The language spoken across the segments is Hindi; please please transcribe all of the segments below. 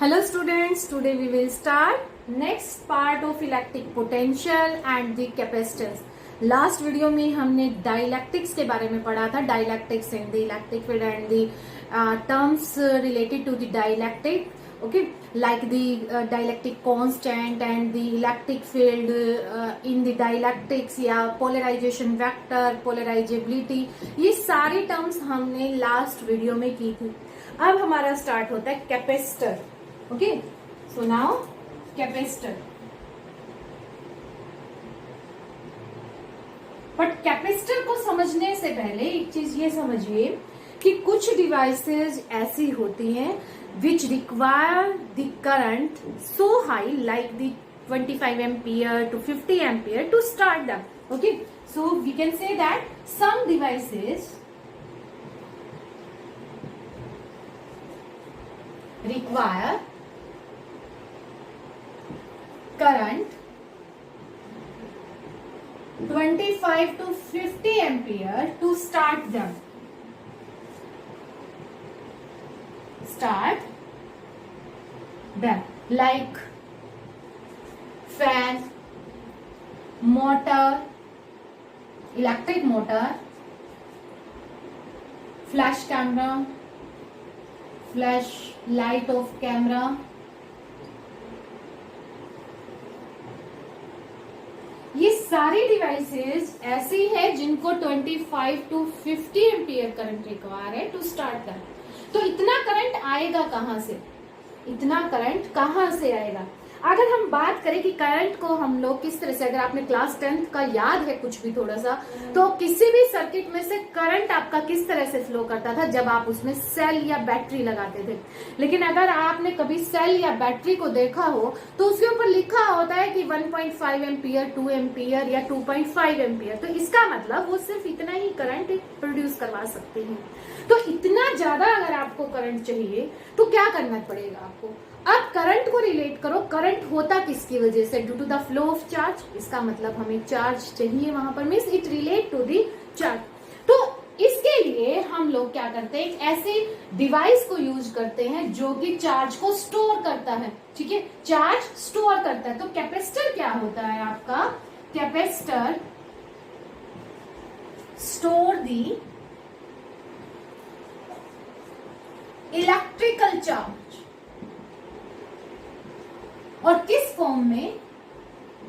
Hello students, today we will start next part of electric potential and the capacitance. Last video में हमने डाइलेक्ट्रिक्स के बारे में पढ़ा था, dielectrics and the electric field and the terms related to the dielectric, okay, like the dielectric constant and the electric field in the dielectrics या polarization vector, polarizability, ये सारी टर्म्स हमने लास्ट वीडियो में की थी. अब हमारा स्टार्ट होता है capacitor. Okay, so now capacitor. But capacitor को समझने से पहले एक चीज ये समझिए कि कुछ डिवाइसेस ऐसी होती हैं which require the current so high like the 25 ampere to 50 ampere to start them. Okay, so we can say that some devices require current 25 to 50 ampere to start them. Like fan, motor, electric motor, flash camera, flash light of camera, ये सारी डिवाइसेस ऐसी है जिनको 25 टू 50 एम्पियर करंट रिक्वायर है टू स्टार्ट कर. तो इतना करंट आएगा कहां से? इतना करंट कहां से आएगा? अगर हम बात करें कि करंट को हम लोग किस तरह से, अगर आपने क्लास 10th का याद है कुछ भी थोड़ा सा, तो किसी भी सर्किट में से करंट आपका किस तरह से फ्लो करता था जब आप उसमें सेल या बैटरी लगाते थे. लेकिन अगर आपने कभी सेल या बैटरी को देखा हो तो उसके ऊपर लिखा होता है कि 1.5 एम्पियर, 2 एम्पियर या 2.5 एम्पियर. तो इसका मतलब वो सिर्फ इतना ही करंट प्रोड्यूस करवा सकते हैं. तो इतना ज्यादा अगर आपको करंट चाहिए तो क्या करना पड़ेगा आपको? अब करंट को रिलेट करो, करंट होता किसकी वजह से? Due to the flow of charge. इसका मतलब हमें चार्ज चाहिए वहां पर, means it relate to the charge. तो इसके लिए हम लोग क्या करते हैं, एक ऐसे डिवाइस को यूज करते हैं जो कि चार्ज को स्टोर करता है. ठीक है, चार्ज स्टोर करता है. तो कैपेसिटर क्या होता है आपका? Capacitor store the electrical charge. और किस फॉर्म में?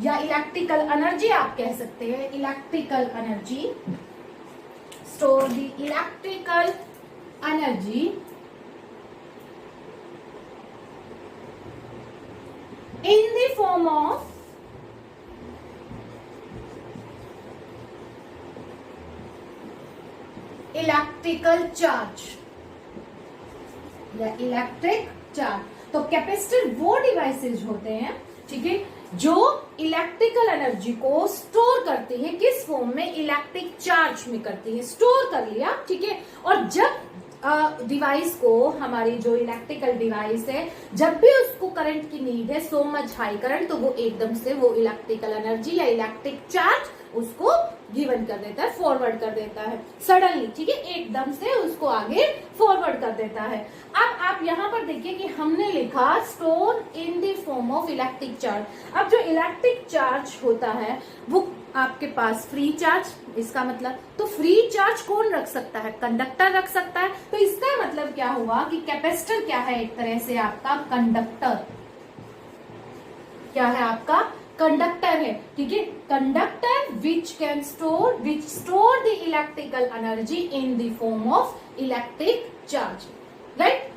या इलेक्ट्रिकल एनर्जी आप कह सकते हैं. Electrical energy, store the electrical energy in the form of electrical charge या इलेक्ट्रिक चार्ज. तो कैपेसिटर वो डिवाइसेज होते हैं, ठीक है, जो इलेक्ट्रिकल एनर्जी को स्टोर करती है. किस फॉर्म में? इलेक्ट्रिक चार्ज में करती है. स्टोर कर लिया, ठीक है. और जब डिवाइस को, हमारी जो इलेक्ट्रिकल डिवाइस है, जब भी उसको करंट की नीड है, सो मच हाई करंट, तो वो एकदम से वो इलेक्ट्रिकल एनर्जी या इलेक्ट्रिक चार्ज उसको गिवन कर देता है, फॉरवर्ड कर देता है सडनली. ठीक है, एकदम से उसको आगे फॉरवर्ड कर देता है. अब आप यहाँ पर देखिए कि हमने लिखा store in the form of electric charge. अब जो इलेक्ट्रिक चार्ज होता है वो आपके पास फ्री चार्ज, इसका मतलब, तो फ्री चार्ज कौन रख सकता है? कंडक्टर रख सकता है. तो इसका मतलब क्या हुआ कि कैपेसिटर क्या है? एक तरह से आपका कंडक्टर. क्या है आपका? कंडक्टर है. ठीक है, conductor which store the electrical energy in the form of electric charge. Right.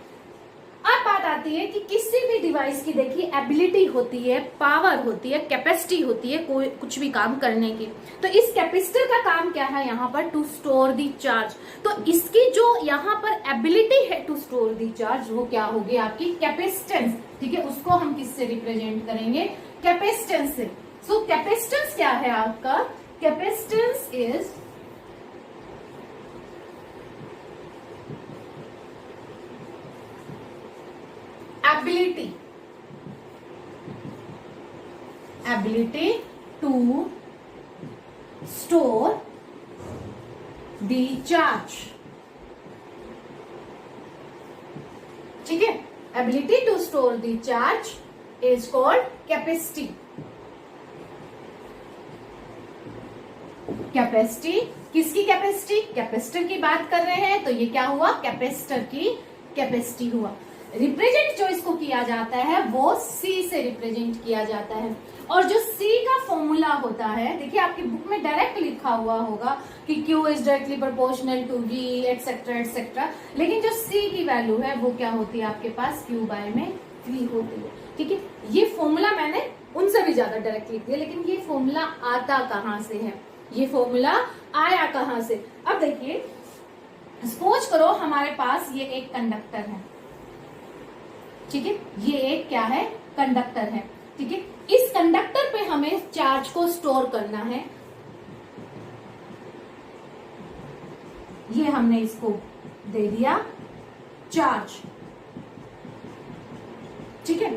अब बात आती है कि किसी भी डिवाइस की देखिए एबिलिटी होती है, पावर होती है, कैपेसिटी होती है कोई कुछ भी काम करने की. तो इस कैपेसिटर का काम क्या है यहाँ पर? To store the charge. तो इसकी जो यहाँ पर एबिलिटी है टू स्टोर दी चार्ज, वो क्या होगी? आपकी कैपेसिटेंस. ठीक है, उसको हम किससे रिप्रेजेंट करेंगे? कैपेसिटेंस से. सो कैपेसिटेंस क्या है आपका? Capacitance is ability to store the charge. ठीक है, ability to store the charge is called capacity. Capacity, किसकी कैपेसिटी? कैपेसिटर की बात कर रहे हैं, तो ये क्या हुआ? कैपेसिटर की कैपेसिटी हुआ। रिप्रेजेंट जो इसको किया जाता है वो सी से रिप्रेजेंट किया जाता है, और जो सी का फॉर्मूला होता है, देखिए आपकी बुक में डायरेक्ट लिखा हुआ होगा कि Q is directly proportional to V etcetera etcetera, लेकिन जो C की वैल्यू है वो क्या होती है आपके पास? Q बाय में V होती है। ठीक है, ये फॉर्मूला मैंने उनसे भी ज्यादा डायरेक्ट लिख दिया, लेकिन ये फॉर्मूला आता कहां से है? ये फॉर्मूला आया कहां से? अब देखिए, सपोज करो हमारे पास ये एक कंडक्टर है, ठीक है, ये एक क्या है? कंडक्टर है। ठीक है, इस कंडक्टर पे हमें चार्ज को स्टोर करना है। ये हमने इसको दे दिया चार्ज, ठीक है,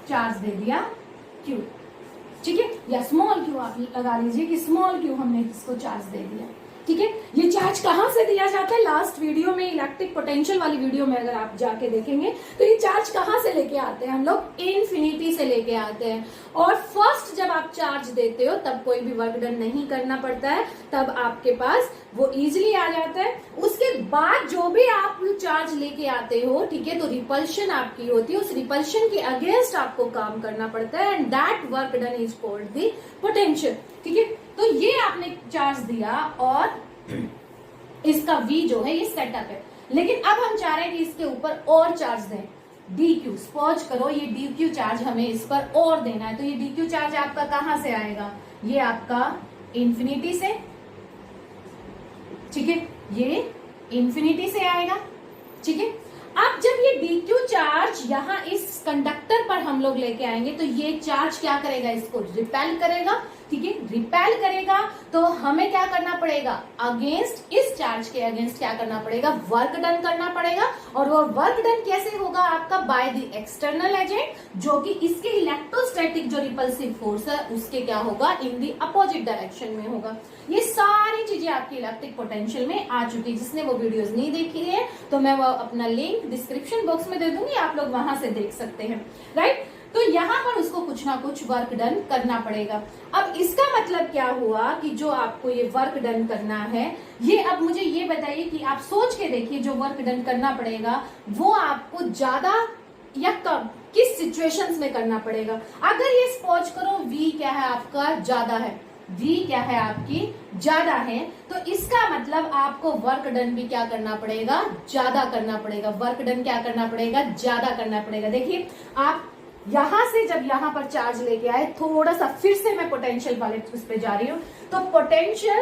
चार्ज दे दिया Q, ठीक है, या स्मॉल Q आप लगा लीजिए कि स्मॉल Q हमने इसको चार्ज दे दिया। ठीक है, ये चार्ज कहां से दिया जाता है? लास्ट वीडियो में, इलेक्ट्रिक पोटेंशियल वाली वीडियो में अगर आप जाके देखेंगे तो ये चार्ज कहां से लेके आते हैं हम लोग? इन्फिनिटी से लेके आते हैं। और फर्स्ट जब आप चार्ज देते हो तब कोई भी वर्क डन नहीं करना पड़ता है, तब आपके पास वो इजिली आ जाता है। उसके बाद जो भी आप चार्ज लेके आते हो, ठीक है, तो रिपल्शन आपकी होती है, उस रिपल्शन के अगेंस्ट आपको काम करना पड़ता है, and that work done is called the potential. ठीक है, तो ये आपने चार्ज दिया और इसका V जो है ये सेटअप है, लेकिन अब हम चाह रहे हैं कि इसके ऊपर और चार्ज दें, DQ। सपोज करो ये DQ चार्ज हमें इस पर और देना है, तो ये DQ चार्ज आपका कहां से आएगा? ये आपका इंफिनिटी से, ठीक है, ये इंफिनिटी से आएगा। ठीक है, अब जब ये DQ चार्ज यहाँ इस कंडक्टर पर हम लोग लेके आएंगे तो ये चार्ज क्या करेगा? इसको रिपेल करेगा। ठीक है, रिपेल करेगा तो हमें क्या करना पड़ेगा? अगेंस्ट, इस चार्ज के अगेंस्ट क्या करना पड़ेगा? वर्क डन करना पड़ेगा। और वो वर्क डन कैसे होगा आपका? बाय द एक्सटर्नल एजेंट, जो कि इसके इलेक्ट्रोस्टैटिक जो रिपल्सिव फोर्स है उसके क्या होगा? इन द अपोजिट डायरेक्शन में होगा। ये सारी चीजें आपकी इलेक्ट्रिक पोटेंशियल में आ चुकी है। जिसने वो वीडियोस नहीं देखी है तो मैं वो अपना लिंक डिस्क्रिप्शन बॉक्स में दे दूंगी, आप लोग वहां से देख सकते हैं, राइट। तो यहाँ पर उसको कुछ ना कुछ वर्क डन करना पड़ेगा। अब इसका मतलब क्या हुआ कि जो आपको ये वर्क डन करना है, ये अब मुझे ये बताइए कि आप सोच के देखिए, जो वर्क डन करना पड़ेगा वो आपको ज्यादा या कम, किस सिचुएशंस में करना पड़ेगा? अगर ये सपोज करो V क्या है आपका? ज्यादा है। V क्या है आपकी? ज्यादा है, तो इसका मतलब आपको वर्क डन भी क्या करना पड़ेगा? ज्यादा करना पड़ेगा। वर्क डन क्या करना पड़ेगा? ज्यादा करना पड़ेगा। देखिए, आप यहां से जब यहां पर चार्ज लेके आए, थोड़ा सा फिर से मैं पोटेंशियल वाले उस पे जा रही हूं, तो potential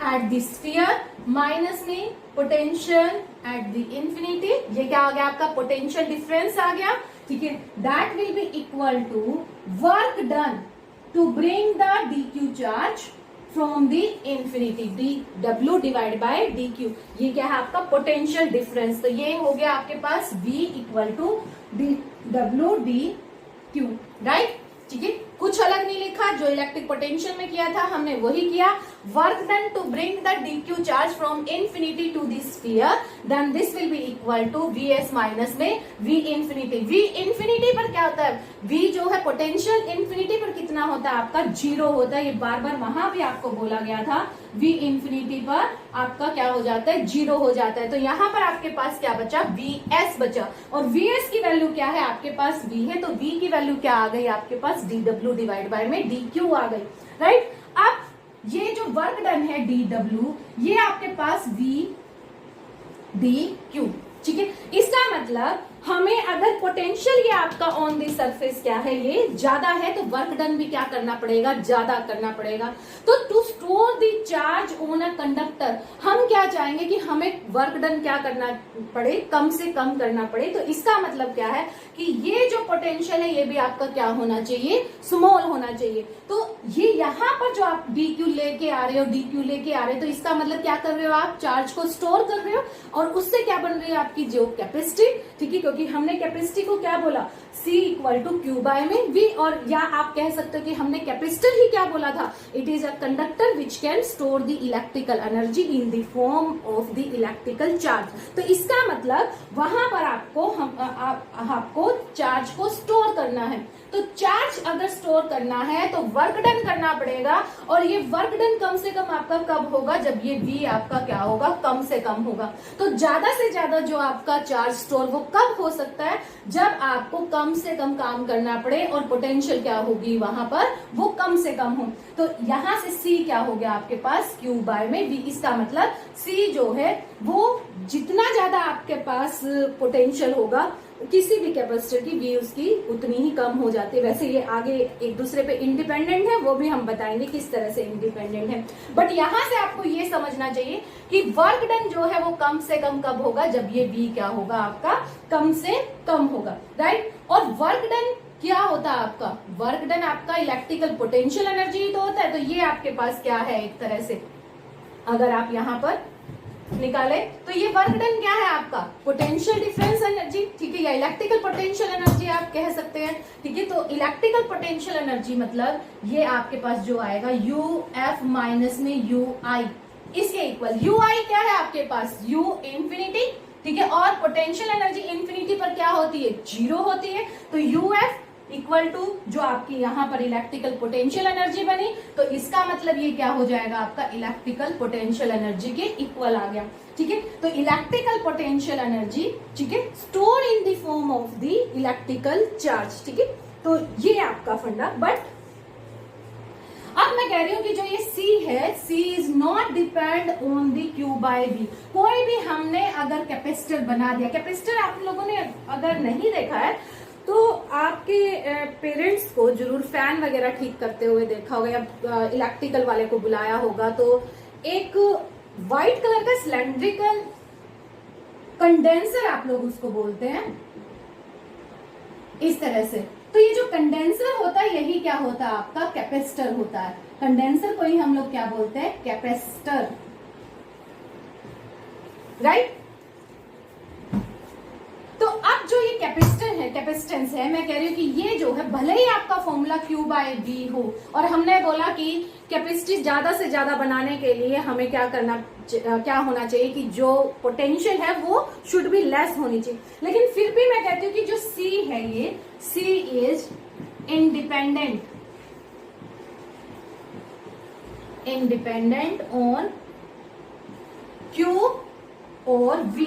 at the sphere minus में पोटेंशियल एट द इंफिनिटी, ये क्या आ गया आपका? पोटेंशियल डिफरेंस आ गया। ठीक है, that will be equal to work done to bring the DQ charge from the infinity, dW divide by DQ। ये क्या है आपका? Potential difference. तो ये हो गया आपके पास V equal to dW DQ, right. ठीक है, कुछ अलग नहीं लिखा, जो इलेक्ट्रिक पोटेंशियल में किया था हमने वही किया। Work done to bring the DQ charge from infinity to the sphere, then this will be equal to VS minus में V इंफिनिटी। V इंफिनिटी पर क्या होता है? V जो है पोटेंशियल इंफिनिटी पर कितना होता है आपका? 0 होता है। ये बार बार वहां भी आपको बोला गया था, V इंफिनिटी पर आपका क्या हो जाता है? 0 हो जाता है। तो यहाँ पर आपके पास क्या बचा? VS बचा, और VS की वैल्यू क्या है? आपके पास V है, तो V की वैल्यू क्या आ गई आपके पास? dW डिवाइड बाय में DQ आ गई, राइट। अब ये जो वर्क डन है dW, ये आपके पास V DQ, ठीक है। इसका मतलब हमें अगर पोटेंशियल ये आपका ऑन दी सरफेस क्या है? ये ज्यादा है, तो वर्क डन भी क्या करना पड़ेगा? ज्यादा करना पड़ेगा। तो to store the charge on a conductor, हम क्या चाहेंगे कि हमें वर्क डन क्या करना पड़े? कम से कम करना पड़े। तो इसका मतलब क्या है कि ये जो पोटेंशियल है ये भी आपका क्या होना चाहिए? स्मॉल होना चाहिए। तो ये यहाँ पर जो आप DQ लेके आ रहे हो, DQ लेके आ रहे हो, तो इसका मतलब क्या कर रहे हो? आप चार्ज को स्टोर कर रहे हो, और उससे क्या बन रही है आपकी जो कैपेसिटी, ठीक है, क्योंकि कि हमने कैपेसिटी को क्या बोला, C equal to Q by में V, और या आप कह सकते हो कि हमने कैपेसिटर ही क्या बोला था, it is a conductor which can store the electrical energy in the form of the electrical charge. तो इसका मतलब वहां पर आपको चार्ज को स्टोर करना है। तो चार्ज अगर स्टोर करना है तो वर्क डन करना पड़ेगा, और ये वर्क डन कम से कम आपका कब होगा, जब ये V आपका क्या होगा, कम से कम होगा। तो ज्यादा से ज्यादा जो आपका चार्ज स्टोर वो कब हो सकता है, जब आपको कम से कम काम करना पड़े और पोटेंशियल क्या होगी वहां पर, वो कम से कम हो। तो यहां से C क्या हो गया आपके पास, Q बाय में V। इसका मतलब C जो है वो जितना ज्यादा आपके पास पोटेंशियल होगा किसी भी कैपेसिटर की, V उसकी उतनी ही कम हो जाती है। वैसे ये आगे एक दूसरे पे इंडिपेंडेंट है, वो भी हम बताएंगे किस तरह से इंडिपेंडेंट है। बट यहां से आपको ये समझना चाहिए कि वर्क डन जो है वो कम से कम कब होगा, जब ये V क्या होगा आपका कम से कम होगा, राइट। और वर्क डन क्या होता है आपका, वर्क डन आपका इलेक्ट्रिकल पोटेंशियल एनर्जी तो होता है। तो ये आपके पास क्या है, एक तरह से अगर आप यहां पर निकाले तो ये वर्क डन क्या है आपका, पोटेंशियल डिफरेंस एनर्जी, ठीक है, या इलेक्ट्रिकल पोटेंशियल एनर्जी आप कह सकते हैं, ठीक है। तो इलेक्ट्रिकल पोटेंशियल एनर्जी मतलब ये आपके पास जो आएगा UF माइनस में UI, इसके इक्वल। UI क्या है आपके पास, U इंफिनिटी, ठीक है, और पोटेंशियल एनर्जी इंफिनिटी पर क्या होती है, 0 होती है। तो UF इक्वल टू जो आपकी यहाँ पर इलेक्ट्रिकल पोटेंशियल एनर्जी बनी, तो इसका मतलब ये क्या हो जाएगा आपका इलेक्ट्रिकल पोटेंशियल एनर्जी के इक्वल आ गया, ठीक है। तो इलेक्ट्रिकल पोटेंशियल एनर्जी, ठीक है, store in the form of the electrical charge, ठीक है। तो ये आपका फंडा। बट अब मैं कह रही हूं कि जो ये C है, C is not depend on the Q by V। कोई भी हमने अगर कैपेसिटर बना दिया, कैपेसिटर आप लोगों ने अगर नहीं देखा है तो आपके पेरेंट्स को जरूर फैन वगैरह ठीक करते हुए देखा होगा, या इलेक्ट्रिकल वाले को बुलाया होगा। तो एक व्हाइट कलर का सिलेंड्रिकल कंडेंसर आप लोग उसको बोलते हैं, इस तरह से। तो ये जो कंडेंसर होता है यही क्या होता है आपका कैपेसिटर होता है। कंडेंसर को ही हम लोग क्या बोलते हैं, कैपेसिटर, राइट। तो अब जो ये कैपेसिटर है, कैपेसिटेंस है, मैं कह रही हूं कि ये जो है भले ही आपका फॉर्मूला Q बाय V हो, और हमने बोला कि कैपेसिटी ज्यादा से ज्यादा बनाने के लिए हमें क्या होना चाहिए कि जो पोटेंशियल है वो शुड बी लेस होनी चाहिए। लेकिन फिर भी मैं कहती हूँ कि जो C है, ये C is independent on Q और V।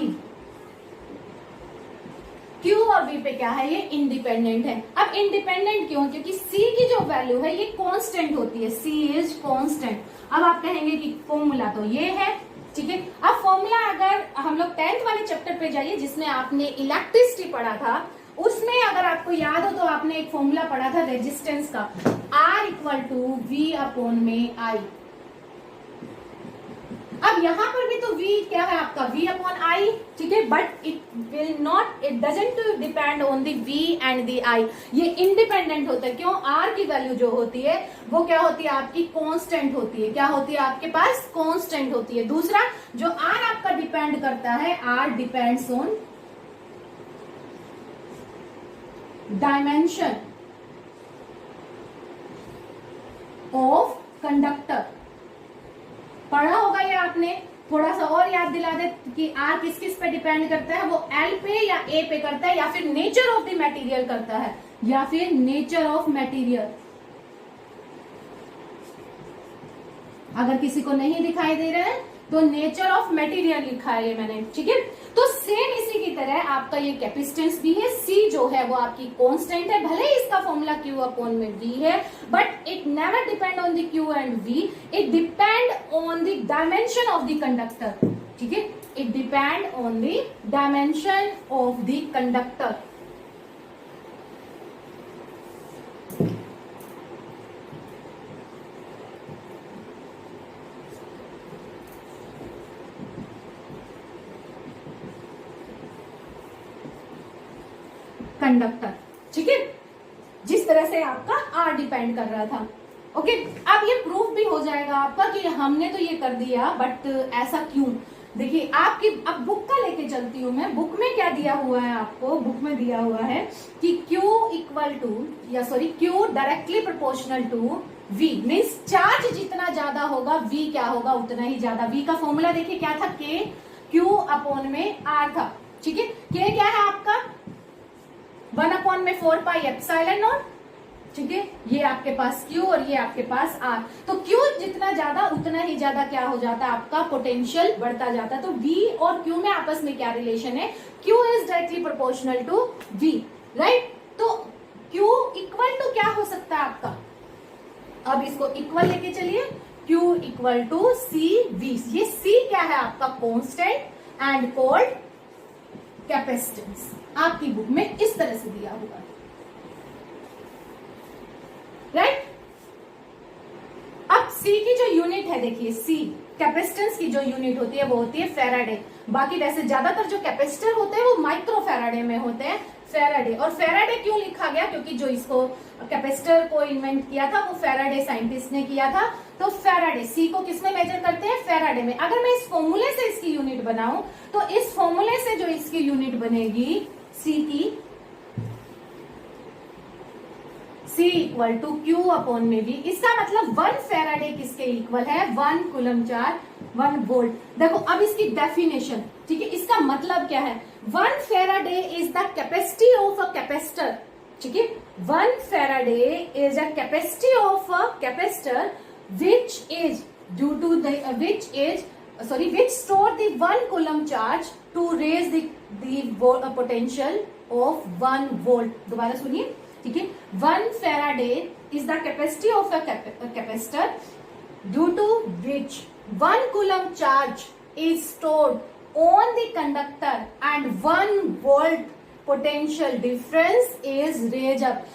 Q और V पे क्या है, ये इंडिपेंडेंट है। अब इंडिपेंडेंट क्यों, क्योंकि C की जो वैल्यू है ये कांस्टेंट होती है, C इज कांस्टेंट। अब आप कहेंगे कि फॉर्मूला तो ये है, ठीक है। अब फॉर्मूला अगर हम लोग 10th वाले चैप्टर पे जाइए जिसमें आपने इलेक्ट्रिसिटी पढ़ा था, उसमें अगर आपको याद हो तो आपने एक फॉर्मूला पढ़ा था रेजिस्टेंस का, R equal to V upon में I। अब यहां पर भी तो V क्या है आपका, V अपॉन I, ठीक है। But it doesn't depend on the V and the I, ये इंडिपेंडेंट होता है। क्यों, R की वैल्यू जो होती है वो क्या होती है आपकी, कांस्टेंट होती है। क्या होती है आपके पास, कांस्टेंट होती है। दूसरा जो R आपका डिपेंड करता है, R depends on dimension of conductor. पढ़ा होगा ये आपने, थोड़ा सा और याद दिला दे कि R किस किस पे डिपेंड करता है, वो L पे या A पे करता है, या फिर नेचर ऑफ द मटेरियल करता है, या फिर नेचर ऑफ मटेरियल। अगर किसी को नहीं दिखाई दे रहा है तो नेचर ऑफ मटेरियल लिखा है ये मैंने, ठीक है। तो सेम इसी की तरह आपका ये कैपेसिटेंस भी है। C जो है वो आपकी कांस्टेंट है, भले ही इसका फॉर्मूला Q अपॉन में V है, but it never depend on the Q and V, it depend on the dimension of the conductor, ठीक है। It depend on the dimension of the conductor. Conductor, ठीक है, जिस तरह से आपका R डिपेंड कर रहा था। ओके, अब ये प्रूफ भी हो जाएगा आपका कि हमने तो ये कर दिया, बट ऐसा क्यों, देखिए आपकी अब बुक का लेके चलती हूं मैं। बुक में क्या दिया हुआ है आपको, बुक में दिया हुआ है कि Q इक्वल टू या sorry Q directly proportional to V, means charge जितना ज्यादा होगा V क्या होगा उतना ही ज्यादा। V का फॉर्मूला देखिए क्या था, K Q अपॉन में R था, ठीक है। K क्या है आपका 1 अपॉन में 4 पाई एप्सिलॉन नॉट, ठीक है। ये आपके पास Q और ये आपके पास R। तो Q जितना ज्यादा उतना ही ज्यादा क्या हो जाता है, आपका पोटेंशियल बढ़ता जाता है। तो V और Q में आपस में क्या रिलेशन है, Q is directly proportional to V, right. तो Q इक्वल टू क्या हो सकता है आपका, अब इसको इक्वल लेके चलिए, Q इक्वल टू CV। ये C क्या है आपका कांस्टेंट एंड कॉल्ड कैपेसिटेंस। आपकी बुक में इस तरह से दिया हुआ है, राइट। अब C की जो यूनिट है देखिए, C कैपेसिटेंस की जो यूनिट होती है वो होती है फैराडे। बाकी वैसे ज्यादातर जो कैपेसिटर होते हैं वो माइक्रो फैराडे में होते हैं, फैराडे। और फैराडे क्यों लिखा गया, क्योंकि जो इसको कैपेसिटर को इन्वेंट किया था वो फैराडे साइंटिस्ट ने किया था। तो फैराडे C को किसमें मेजर करते हैं, फैराडे में। अगर मैं इस फॉर्मूले से इसकी यूनिट बनाऊं तो इस फॉर्मूले से जो इसकी यूनिट बनेगी C की, C equal to Q upon में V। इसका मतलब 1 फैराडे किसके इक्वल है, 1 कूलम चार्ज 1 वोल्ट। देखो अब इसकी डेफिनेशन, ठीक है, इसका मतलब क्या है, 1 faraday is the capacity of a capacitor, ठीक है। 1 faraday is a capacity of a capacitor which is due to the which store the 1 coulomb charge to raise the potential of 1 volt। दोबारा सुनिए, ठीक है। 1 faraday is the capacity of a capacitor due to which 1 coulomb charge is stored on the conductor and 1 volt potential difference is raise up.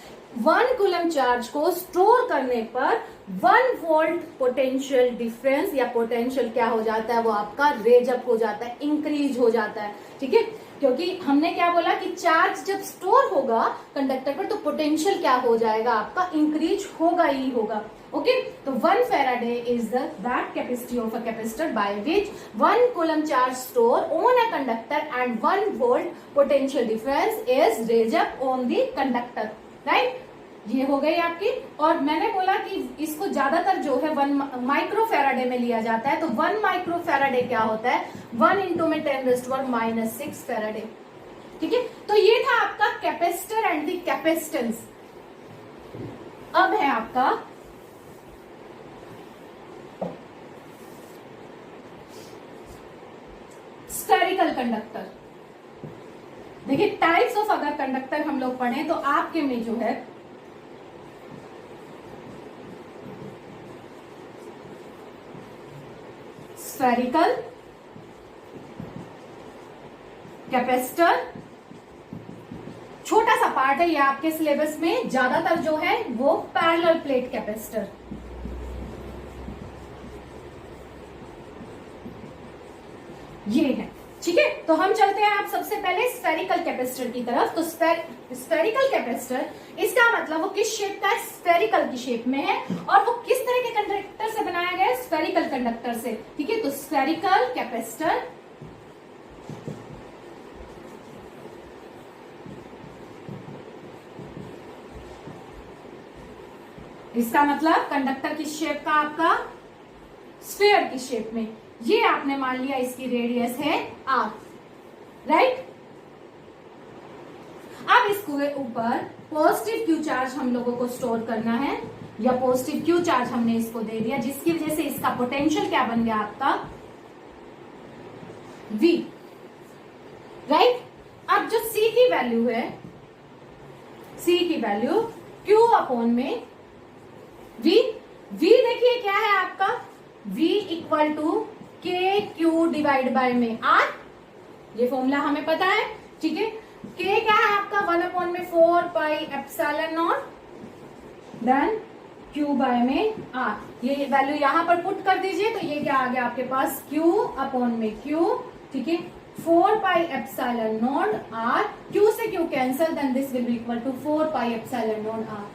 1 coulomb charge को स्टोर करने पर 1 वोल्ट पोटेंशियल डिफरेंस या पोटेंशियल क्या हो जाता है, वो आपका रेज अप हो जाता है, इंक्रीज हो जाता है, ठीक है। क्योंकि हमने क्या बोला कि चार्ज जब स्टोर होगा कंडक्टर पर तो पोटेंशियल क्या हो जाएगा आपका, इंक्रीज होगा ही होगा, ओके। तो 1 faraday is that capacity of a capacitor by which 1 coulomb charge store on a conductor and 1 volt potential difference is raise up on the conductor, right. ये हो गई आपकी। और मैंने बोला कि इसको ज्यादातर जो है 1 माइक्रो फैराडे में लिया जाता है। तो 1 माइक्रो फैराडे क्या होता है, 1 इंटू में 10⁻⁻⁶ फैराडे, ठीक है। तो ये था आपका कैपेसिटर एंड द कैपेसिटेंस। अब है आपका स्फेरिकल कंडक्टर। देखिए टाइप्स ऑफ अगर कंडक्टर हम लोग पढ़ें तो आपके में जो है स्फेरिकल, कैपेसिटर, छोटा सा पार्ट है ये आपके सिलेबस में, ज्यादातर जो है वो पैरेलल प्लेट कैपेसिटर। ये है, ठीक है। तो हम चलते हैं आप सबसे पहले स्फेरिकल कैपेसिटर की तरफ। तो स्फेरिकल कैपेसिटर इसका मतलब वो किस शेप का है, स्फेरिकल की शेप में है। और वो किस तरह के कंडक्टर से बनाया गया है, स्फेरिकल कंडक्टर से, ठीक है। तो स्फेरिकल कैपेसिटर इसका मतलब कंडक्टर की शेप का आपका स्फीयर की शेप में। ये आपने मान लिया इसकी रेडियस है r, राइट। अब इसके ऊपर पॉजिटिव क्यू चार्ज हम लोगों को स्टोर करना है, या पॉजिटिव क्यू चार्ज हमने इसको दे दिया, जिसकी वजह से इसका पोटेंशियल क्या बन गया आपका V, राइट। अब जो C की वैल्यू है, C की वैल्यू Q अपॉन में V देखिए क्या है आपका, V इक्वल टू के क्यू डिवाइड बाय में R। ये फॉर्मूला हमें पता है, ठीक है। K क्या है आपका 1 अपॉन में 4 pi epsilon naught then Q by में R। ये वैल्यू यहां पर पुट कर दीजिए तो ये क्या आ गया आपके पास, Q अपॉन में Q, ठीक है, 4 pi epsilon naught R। Q से Q cancel, then this will be equal to 4 pi epsilon naught R,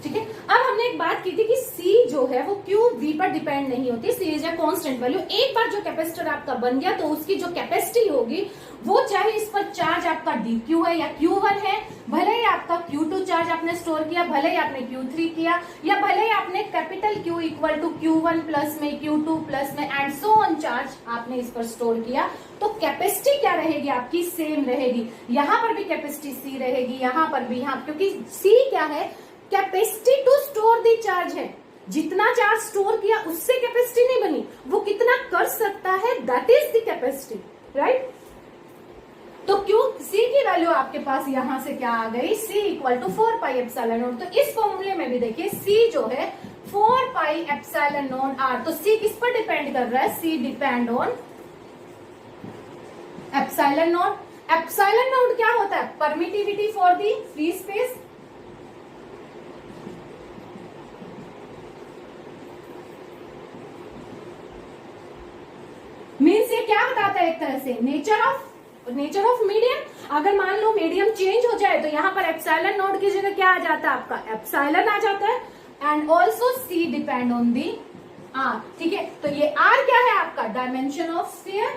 ठीक है। अब हमने एक बात की थी कि C जो है वो Q V पर डिपेंड नहीं होती, C is a constant value. एक बार जो कैपेसिटर आपका बन गया तो उसकी जो कैपेसिटी होगी वो चाहे इस पर चार्ज आपका dQ है या Q1 है, भले ही आपका Q2 चार्ज आपने स्टोर किया, भले ही आपने Q3 किया, या भले ही आपने capital Q equal to Q1 plus में Q2 प्लस में एंड सो ऑन चार्ज आपने इस पर स्टोर किया, तो कैपेसिटी क्या रहेगी आपकी, सेम रहेगी। यहां पर भी कैपेसिटी C रहेगी, यहां पर भी, यहां, क्योंकि C क्या है, capacity to store the charge है। जितना चार्ज स्टोर किया उससे कैपेसिटी नहीं बनी, वो कितना कर सकता है, that is the capacity, right. तो क्यों C की वैल्यू आपके पास यहां से क्या आ गई, C equal to 4 pi epsilon naught. तो इस फॉर्मूले में भी देखिए C जो है 4 पाई एप्सिलॉन नॉट R। तो C किस पर डिपेंड कर रहा है, C depend on epsilon not. Epsilon not क्या होता है, permittivity for the free space. Means ये क्या बताता है, एक तरह से नेचर ऑफ मीडियम। अगर मान लो मीडियम चेंज हो जाए तो यहाँ पर एप्सिलॉन नॉट की जगह क्या आ जाता है, आपका एप्सिलॉन आ जाता है। And also C depend on the R, ठीक है। तो ये R क्या है आपका, डायमेंशन ऑफ स्फीयर।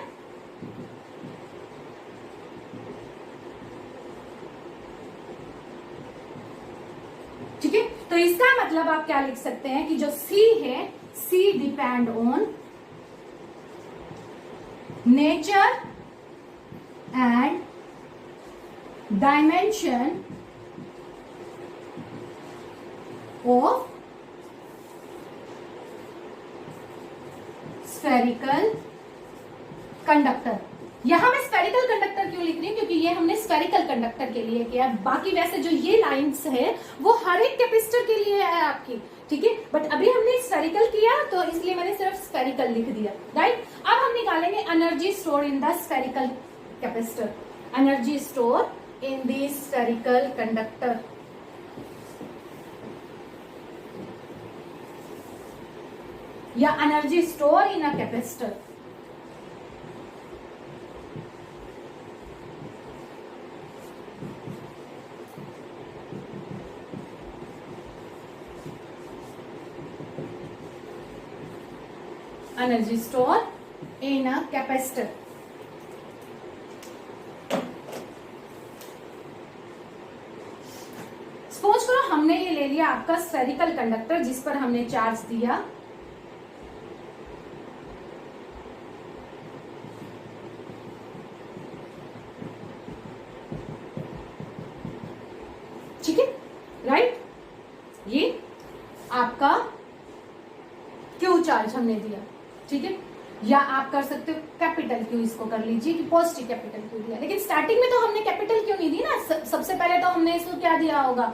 ठीक है, तो इसका मतलब आप क्या लिख सकते हैं कि जो C है, C depend on nature and dimension of spherical conductor. यहां मैं स्फेरिकल कंडक्टर क्यों लिख रही हूं, क्योंकि ये हमने स्फेरिकल कंडक्टर के लिए किया। बाकी वैसे जो ये लाइंस है वो हर एक कैपेसिटर के लिए है आपकी, ठीक है। बट अभी हमने स्फेरिकल किया तो इसलिए मैंने सिर्फ स्फेरिकल लिख दिया, राइट। अब हम निकालेंगे energy store in the spherical capacitor, energy store in the spherical conductor. या energy store in a capacitor. Energy store in a capacitor. Suppose करो हमने ये ले लिया आपका स्फेरिकल कंडक्टर जिस पर हमने चार्ज दिया, ठीक है, राइट। ये आपका क्यू चार्ज हमने दिया, ठीक है। या आप कर सकते हो कैपिटल क्यू, इसको कर लीजिए कि पॉजिटिव कैपिटल क्यू दिया। लेकिन स्टार्टिंग में तो हमने कैपिटल क्यू नहीं दी ना, सबसे पहले तो हमने इसको क्या दिया होगा,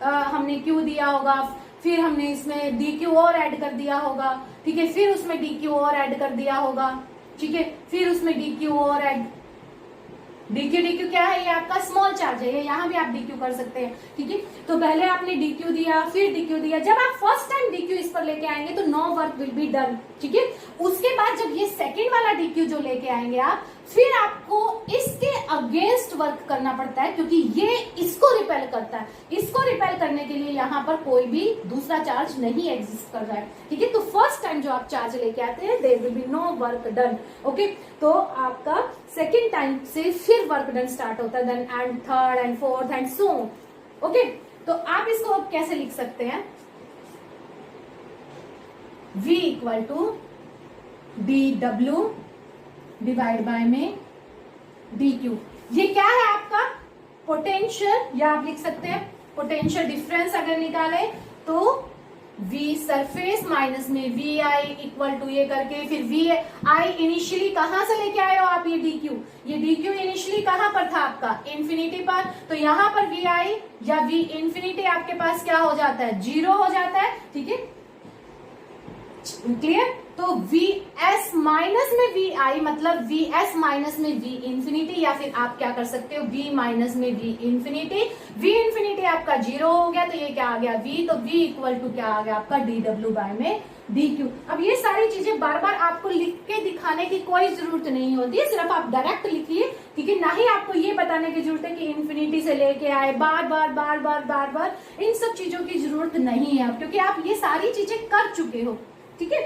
हमने क्यू दिया होगा, फिर हमने इसमें डी क्यू और ऐड कर दिया होगा, ठीक है। फिर उसमें डी क्यू और ऐड कर दिया होगा, ठीक है। फिर उसमें डी क्यू और ऐड, डीक्यू क्या है, ये आपका स्मॉल चार्ज है, यहाँ भी आप डीक्यू कर सकते हैं, ठीक है। तो पहले आपने डीक्यू दिया, फिर डीक्यू दिया। जब आप फर्स्ट टाइम डीक्यू इस पर लेके आएंगे तो no work will be done, ठीक है। उसके बाद जब ये सेकेंड वाला डीक्यू जो लेके आएंगे आप, फिर आपको इसके अगेंस्ट वर्क करना पड़ता है, क्योंकि ये इसको रिपेल करता है। इसको रिपेल करने के लिए यहाँ पर कोई भी दूसरा चार्ज नहीं एग्जिस्ट कर रहा है, ठीक है। तो फर्स्ट टाइम जो आप चार्ज लेके आते हैं, there will be no work done, okay. तो आपका सेकेंड टाइम से फिर वर्क डन स्टार्ट होता है, then and third and fourth and so, okay. तो आप इसको अब कैसे लिख सकते हैं, V equal to dW divide by में dQ। ये क्या है आपका पोटेंशियल, या आप लिख सकते हैं पोटेंशियल डिफरेंस। अगर निकाले तो V सरफेस माइनस में VI इक्वल टू ये करके, फिर VI इनिशियली कहां से लेके आए हो आप, ये DQ। ये DQ इनिशियली कहां पर था आपका, इन्फिनिटी पर। तो यहां पर VI या V इन्फिनिटी आपके पास क्या हो जाता है, 0 हो जाता है, ठीक है, क्लियर। तो Vs माइनस में Vi मतलब Vs माइनस में V इंफिनिटी, या फिर आप क्या कर सकते हो, V माइनस में V इंफिनिटी। V इंफिनिटी आपका 0 हो गया, तो ये क्या आ गया V, तो V इक्वल टू क्या आ गया आपका dW बाय में dQ। अब ये सारी चीजें बार बार आपको लिख के दिखाने की कोई जरूरत नहीं होती है, सिर्फ आप डायरेक्ट लिखिए, ठीक है। ना ही आपको ये बता बताने की जरूरत है कि इन्फिनिटी से लेके आए, बार बार बार बार बार बार इन सब चीजों की जरूरत नहीं है अब, क्योंकि आप ये सारी चीजें कर चुके हो। ठीक है,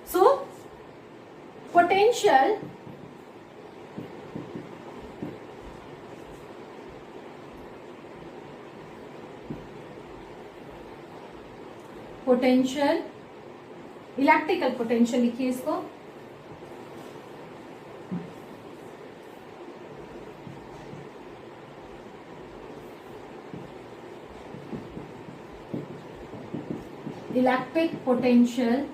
so potential potential, electrical potential लिखिए इसको, electric potential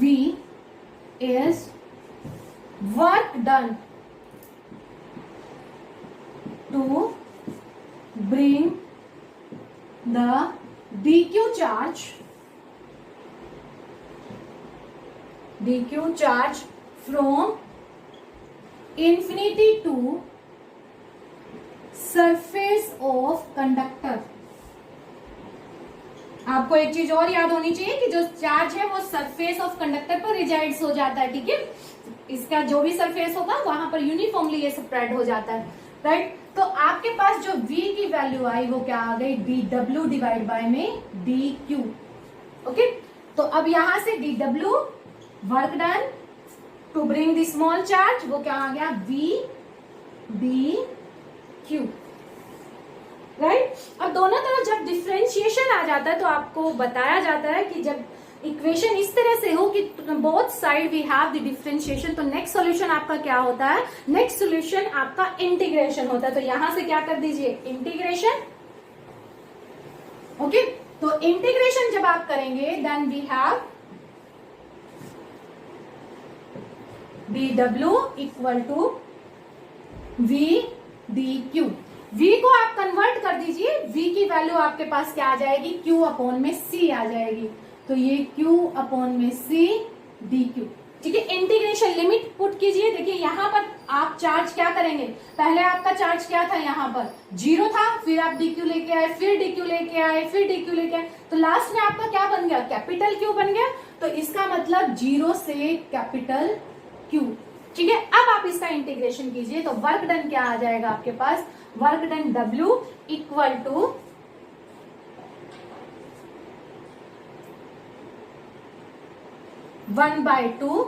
V is work done to bring the dq charge from infinity to surface of conductor। आपको एक चीज और याद होनी चाहिए कि जो चार्ज है वो सरफेस ऑफ कंडक्टर पर रिजाइड्स हो जाता है। ठीक है, इसका जो भी सरफेस होगा वहां पर यूनिफॉर्मली ये स्प्रेड हो जाता है, राइट। तो आपके पास जो V की वैल्यू आई वो क्या आ गई, dw डिवाइड बाय में dq। ओके, तो अब यहां से dw work done to bring the small charge, वो क्या आ गया, V dq, राइट। अब दोनों तरफ जब डिफरेंशिएशन आ जाता है तो आपको बताया जाता है कि जब इक्वेशन इस तरह से हो कि both side we have the differentiation, तो नेक्स्ट सॉल्यूशन आपका क्या होता है, नेक्स्ट सॉल्यूशन आपका इंटीग्रेशन होता है। तो यहां से क्या कर दीजिए, इंटीग्रेशन। ओके, तो इंटीग्रेशन जब आप करेंगे then we have dw equal to v dq। v को आप कन्वर्ट कर दीजिए, v की वैल्यू आपके पास क्या आ जाएगी, q अपॉन में c आ जाएगी, तो ये q अपॉन में c dq। ठीक है, इंटीग्रेशन लिमिट पुट कीजिए। देखिए यहां पर आप चार्ज क्या करेंगे, पहले आपका चार्ज क्या था, यहां पर 0 था, फिर आप dq लेके आए, फिर dq लेके आए, फिर dq लेके आए, तो लास्ट में आपका क्या बन गया, कैपिटल Q बन गया। तो इसका मतलब 0 से कैपिटल Q। ठीक है, अब आप इसका इंटीग्रेशन कीजिए तो वर्क डन क्या आ जाएगा आपके पास, work done W equal to 1/2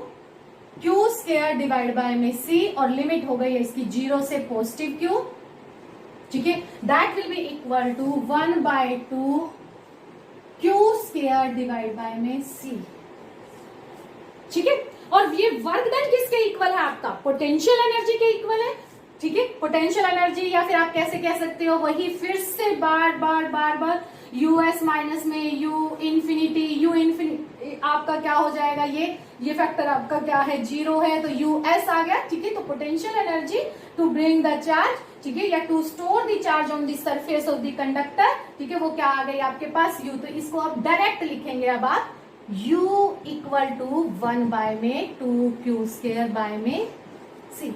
Q square divide by में C, और लिमिट हो गई है इसकी 0 से पॉजिटिव Q। ठीक है, that will be equal to 1/2 Q square divide by में C। ठीक है, और ये वर्क डन किसके इक्वल है, आपका पोटेंशियल एनर्जी के इक्वल है। ठीक है, पोटेंशियल एनर्जी, या फिर आप कैसे कह सकते हो, वही फिर से बार बार बार बार यूएस माइनस में यू इन्फिनिटी आपका क्या हो जाएगा, ये फैक्टर आपका क्या है, 0 है, तो यूएस आ गया। ठीक है, तो potential energy to bring the charge, ठीक है, या to store the charge on the surface of the conductor, ठीक है, वो क्या आ गई आपके पास, यू। तो इसको आप डायरेक्ट लिखेंगे अब आप u इक्वल टू 1 बाय में 2q स्क्वायर बाय में c,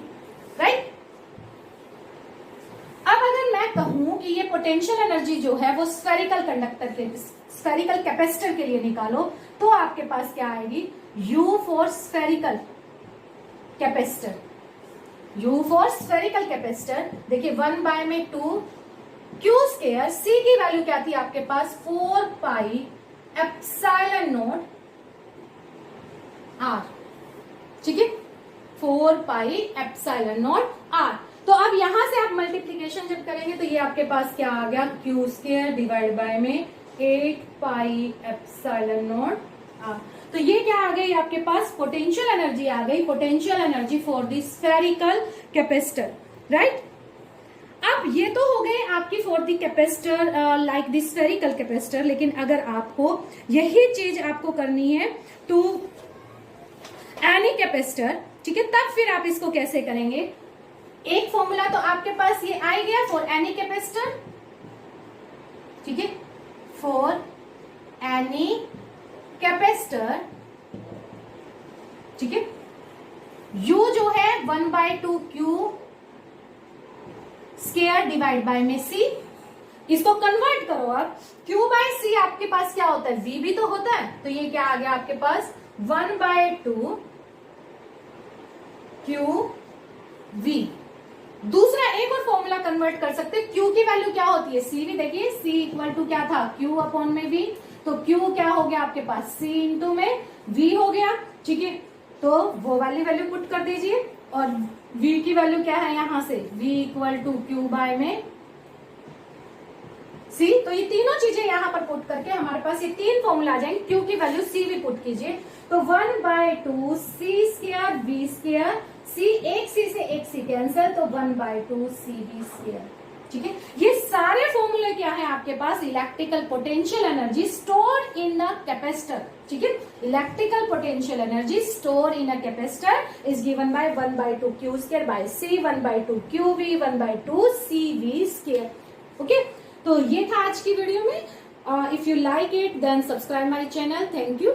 राइट। अब अगर मैं कहूं कि ये पोटेंशियल एनर्जी जो है वो स्फेरिकल कंडक्टर के, स्फेरिकल कैपेसिटर के लिए निकालो, तो आपके पास क्या आएगी, u for spherical capacitor, u for spherical capacitor. देखिए 1 बाय में 2q स्क्वायर, c की वैल्यू क्या थी आपके पास, 4 पाई एप्सिलॉन नॉट r। ठीक है, 4 पाई एप्सिलॉन नॉट r। तो अब यहां से आप मल्टीप्लीकेशन जब करेंगे तो ये आपके पास क्या आ गया, q स्क्वायर डिवाइड बाय में 8 पाई एप्सिलॉन नॉट r। तो ये क्या आ गई आपके पास, पोटेंशियल एनर्जी आ गई, potential energy for the spherical capacitor, right. अब ये तो हो गए आपकी for the capacitor like the spherical capacitor, लेकिन अगर आपको यही चीज आपको करनी है टू एनी कैपेसिटर, ठीक है, तब फिर आप इसको कैसे करेंगे, एक फॉर्मूला तो आपके पास ये आ गया फॉर एनी कैपेसिटर। ठीक है, फॉर एनी कैपेसिटर, ठीक है, u जो है 1/2q स्क्वायर डिवाइड बाय में c, इसको कन्वर्ट करो आप, q बाय c आपके पास क्या होता है, v भी तो होता है, तो ये क्या आ गया आपके पास 1/2 क्यू वी। दूसरा एक और फॉर्मूला कन्वर्ट कर सकते हैं, क्यू की वैल्यू क्या होती है, सी वी। देखिए सी इक्वल टू क्या था, क्यू अपॉन में वी, तो क्यू क्या हो गया आपके पास, सी इंटू में वी हो गया, ठीक है। तो वो वाली वैल्यू पुट कर दीजिए, और v की वैल्यू क्या है यहां से, v equal to Q by में c। तो ये तीनों चीजें यहां पर पुट करके हमारे पास ये तीन फॉर्मूला आ जाएंगे। q की वैल्यू c भी पुट कीजिए, तो 1/2 c square v square, c एक c से एक c कैंसिल, तो 1/2 c v स्क्वायर, ठीक है। ये सारे फॉर्मूले क्या है आपके पास, electrical potential energy stored in a capacitor, ठीक है। Electrical potential energy stored in a capacitor is given by 1/2 Q square by C, 1/2 Q V, 1/2 C V square, okay. तो ये था आज की वीडियो में। If you like it then subscribe my channel. Thank you.